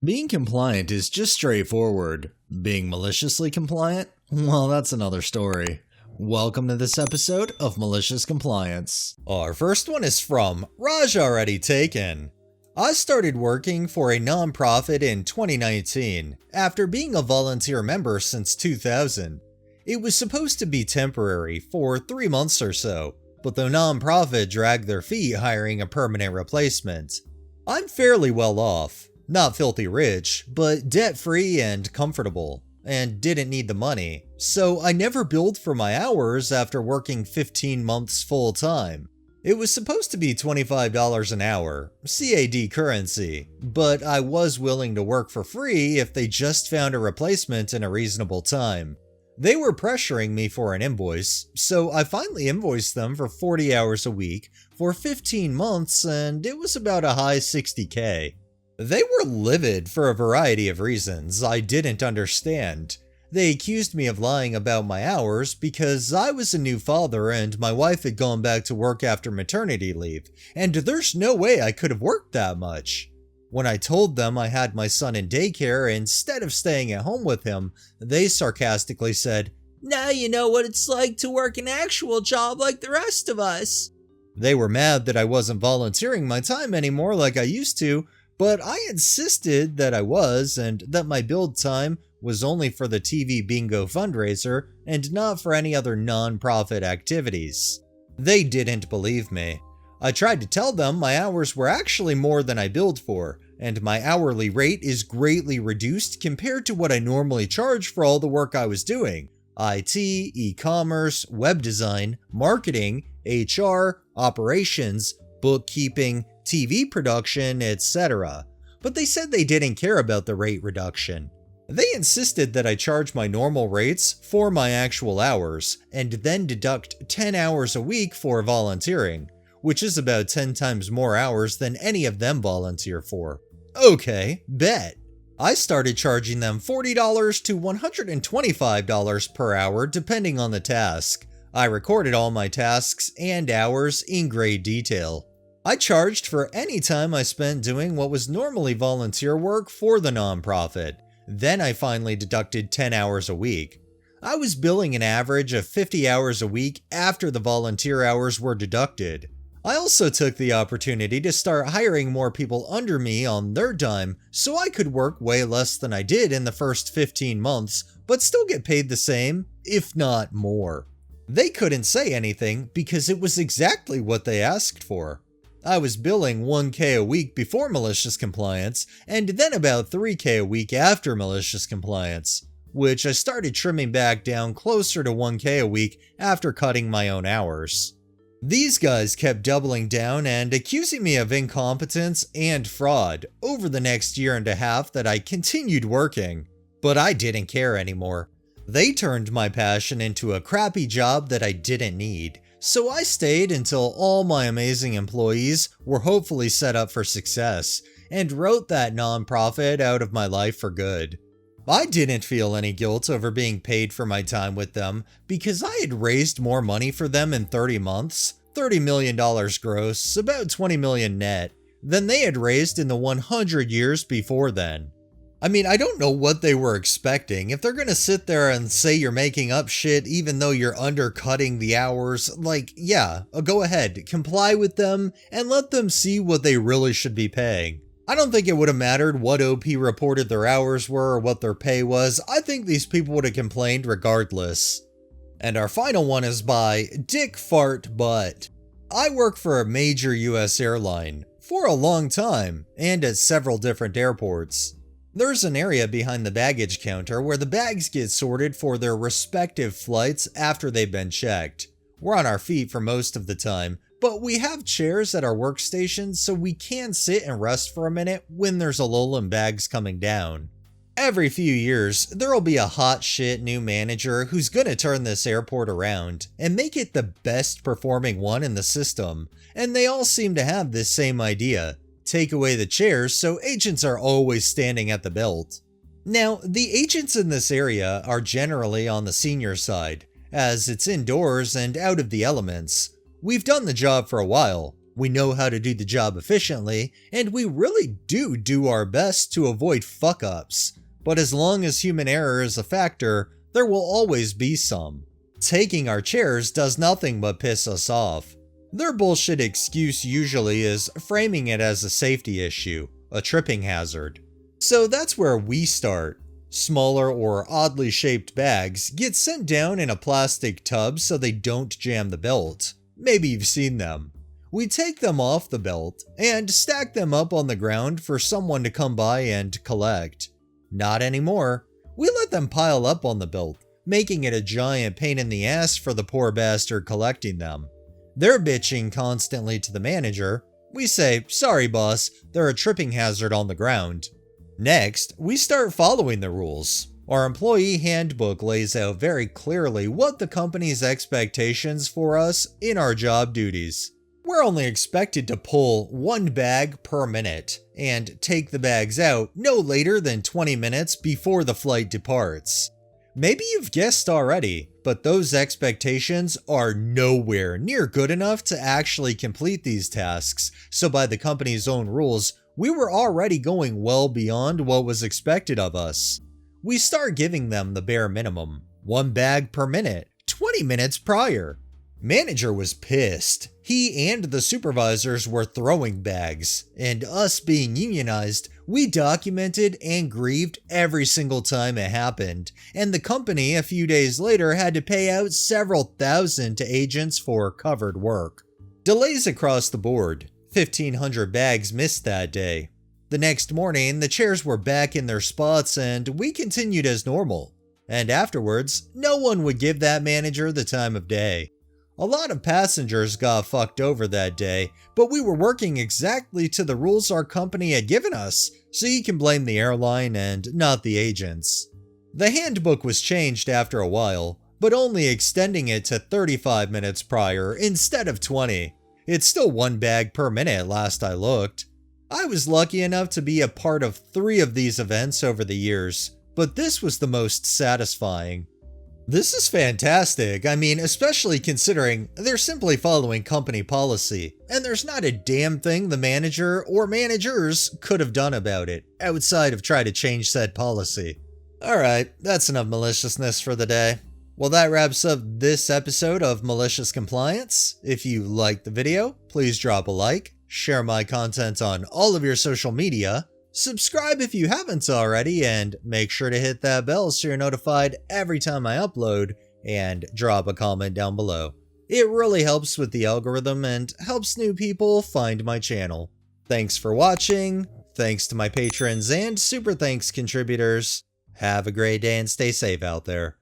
Being compliant is just straightforward. Being maliciously compliant? Well, that's another story. Welcome to this episode of Malicious Compliance. Our first one is from Raj Already Taken. I started working for a non-profit in 2019 after being a volunteer member since 2000. It was supposed to be temporary for 3 months or so, but the non-profit dragged their feet hiring a permanent replacement. I'm fairly well off. Not filthy rich, but debt-free and comfortable, and didn't need the money, so I never billed for my hours after working 15 months full-time. It was supposed to be $25 an hour, CAD currency, but I was willing to work for free if they just found a replacement in a reasonable time. They were pressuring me for an invoice, so I finally invoiced them for 40 hours a week for 15 months, and it was about a high $60K. They were livid for a variety of reasons I didn't understand. They accused me of lying about my hours because I was a new father and my wife had gone back to work after maternity leave, and there's no way I could have worked that much. When I told them I had my son in daycare instead of staying at home with him, they sarcastically said, "Now you know what it's like to work an actual job like the rest of us." They were mad that I wasn't volunteering my time anymore like I used to, but I insisted that I was and that my build time was only for the TV bingo fundraiser and not for any other non-profit activities. They didn't believe me. I tried to tell them my hours were actually more than I billed for, and my hourly rate is greatly reduced compared to what I normally charge for all the work I was doing: IT, e-commerce, web design, marketing, HR, operations, bookkeeping, TV production, etc. But they said they didn't care about the rate reduction. They insisted that I charge my normal rates for my actual hours, and then deduct 10 hours a week for volunteering, which is about 10 times more hours than any of them volunteer for. Okay, bet. I started charging them $40 to $125 per hour depending on the task. I recorded all my tasks and hours in great detail. I charged for any time I spent doing what was normally volunteer work for the nonprofit. Then I finally deducted 10 hours a week. I was billing an average of 50 hours a week after the volunteer hours were deducted. I also took the opportunity to start hiring more people under me on their dime so I could work way less than I did in the first 15 months, but still get paid the same, if not more. They couldn't say anything because it was exactly what they asked for. I was billing $1K a week before malicious compliance, and then about $3K a week after malicious compliance, which I started trimming back down closer to $1K a week after cutting my own hours. These guys kept doubling down and accusing me of incompetence and fraud over the next year and a half that I continued working, but I didn't care anymore. They turned my passion into a crappy job that I didn't need. So I stayed until all my amazing employees were hopefully set up for success, and wrote that nonprofit out of my life for good. I didn't feel any guilt over being paid for my time with them because I had raised more money for them in 30 months, $30 million gross, about 20 million net, than they had raised in the 100 years before then. I mean, I don't know what they were expecting. If they're gonna sit there and say you're making up shit even though you're undercutting the hours, like, yeah, go ahead, comply with them and let them see what they really should be paying. I don't think it would have mattered what OP reported their hours were or what their pay was. I think these people would have complained regardless. And our final one is by Dick Fart Butt. I work for a major US airline for a long time and at several different airports. There's an area behind the baggage counter where the bags get sorted for their respective flights after they've been checked. We're on our feet for most of the time, but we have chairs at our workstations so we can sit and rest for a minute when there's a lull in bags coming down. Every few years, there'll be a hot shit new manager who's gonna turn this airport around and make it the best performing one in the system, and they all seem to have this same idea. Take away the chairs so agents are always standing at the belt. Now, the agents in this area are generally on the senior side, as it's indoors and out of the elements. We've done the job for a while. We know how to do the job efficiently, and we really do our best to avoid fuck-ups. But as long as human error is a factor, there will always be some. Taking our chairs does nothing but piss us off. Their bullshit excuse usually is framing it as a safety issue, a tripping hazard. So that's where we start. Smaller or oddly shaped bags get sent down in a plastic tub so they don't jam the belt. Maybe you've seen them. We take them off the belt and stack them up on the ground for someone to come by and collect. Not anymore. We let them pile up on the belt, making it a giant pain in the ass for the poor bastard collecting them. They're bitching constantly to the manager. We say, "Sorry boss, they're a tripping hazard on the ground." Next, we start following the rules. Our employee handbook lays out very clearly what the company's expectations for us in our job duties. We're only expected to pull 1 bag per minute and take the bags out no later than 20 minutes before the flight departs. Maybe you've guessed already, but those expectations are nowhere near good enough to actually complete these tasks, so by the company's own rules, we were already going well beyond what was expected of us. We start giving them the bare minimum, 1 bag per minute, 20 minutes prior. Manager was pissed. He and the supervisors were throwing bags, and us being unionized, we documented and grieved every single time it happened, and the company a few days later had to pay out several thousand to agents for covered work. Delays across the board. 1,500 bags missed that day. The next morning, the chairs were back in their spots and we continued as normal. And afterwards, no one would give that manager the time of day. A lot of passengers got fucked over that day, but we were working exactly to the rules our company had given us, so you can blame the airline and not the agents. The handbook was changed after a while, but only extending it to 35 minutes prior instead of 20. It's still 1 bag per minute last I looked. I was lucky enough to be a part of 3 of these events over the years, but this was the most satisfying. This is fantastic. I mean, especially considering they're simply following company policy, and there's not a damn thing the manager or managers could have done about it, outside of try to change said policy. Alright, that's enough maliciousness for the day. Well, that wraps up this episode of Malicious Compliance. If you liked the video, please drop a like, share my content on all of your social media, subscribe if you haven't already, and make sure to hit that bell so you're notified every time I upload, and drop a comment down below. It really helps with the algorithm and helps new people find my channel. Thanks for watching, thanks to my patrons and super thanks contributors. Have a great day and stay safe out there.